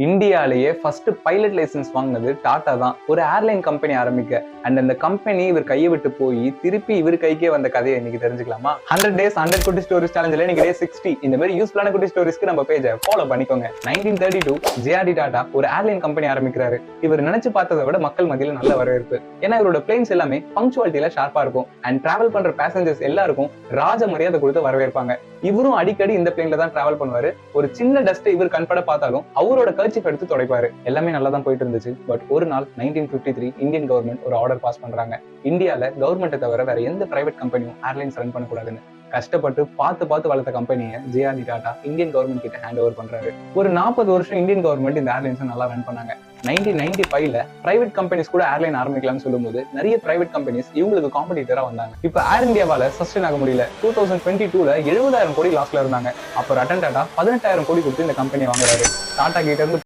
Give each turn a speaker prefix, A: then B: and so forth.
A: இந்தியாலேயே first pilot licence வாங்கினது டாடா தான். ஒரு ஏர்லைன் கம்பெனி ஆரம்பிக்க. அண்ட் அந்த கம்பெனி இவர் கையை விட்டு போய் திருப்பி இவர் கைக்கே வந்த கதையை இன்னைக்கு தெரிஞ்சுக்கலாமா? 100 days 100 குட்டி ஸ்டோரிஸ் சேலஞ்சில் இன்னைக்கு டே 60. இந்த மாதிரி யூஸ்ஃபுல்லான குட்டி ஸ்டோரிஸ்க்கு நம்ம பேஜை ஃபாலோ பண்ணிக்கோங்க. 1932 ஜேஆர்டி டாடா ஒரு ஏர்லைன் கம்பெனி ஆரம்பிக்கிறாரு. இவர் நினைச்சு பார்த்ததை விட மக்கள் மத்தியில் நல்ல வரவேற்பு. ஏன்னா இவரோட பிளேன்ஸ் எல்லாமே பங்க்சுவாலிட்டியில ஷார்ப்பா இருக்கும். அண்ட் டிராவல் பண்ற பேசஞ்சர்ஸ் எல்லாருக்கும் ராஜ மரியாதை கொடுத்து வரவேற்பாங்க. இவரும் அடிக்கடி இந்த பிளேன்ல தான் டிராவல் பண்ணுவாரு. ஒரு சின்ன டஸ்ட் இவர் கண்பட பார்த்தாலும் அவரோட கர்ச்சீஃப் எடுத்து துடைப்பாரு. எல்லாமே நல்லா தான் போயிட்டு இருந்துச்சு. பட் ஒரு நாள் 1953 இந்தியன் கவர்மெண்ட் ஒரு ஆர்டர் பாஸ் பண்றாங்க. இந்தியால கவர்மெண்ட்டை தவிர வேற எந்த பிரைவேட் கம்பெனியும் ஏர்லைன்ஸ் ரன் பண்ணக்கூடாதுன்னு. கஷ்டப்பட்டு பார்த்து வளர்த்த கம்பெனியை ஜேஆர்டி டாடா இந்தியன் கவர்மெண்ட் கிட்ட ஹேண்ட் ஓவர் பண்றாரு. ஒரு 40 வருஷம் இந்தியன் கவர்மெண்ட் இந்த ஏர்லைன்ஸ் நல்லா ரன் பண்ணாங்க. 1995ல பிரைவேட் கம்பெனிஸ் கூட ஏர்லைன் ஆரம்பிக்கலாம்னு சொல்லும்போது நிறைய பிரைவேட் கம்பெனிஸ் இவங்களுக்கு காம்படிட்டரா வந்தாங்க. இப்ப ஏர் இந்தியாவால சஸ்டெயின் ஆக முடியல. 2022ல 70,000 கோடி லாஸ்ல இருந்தாங்க. அப்ப ரட்டன் டாடா 18,000 கோடி கொடுத்து இந்த கம்பெனியை வாங்குறாரு. டாடா கிட்ட இருந்து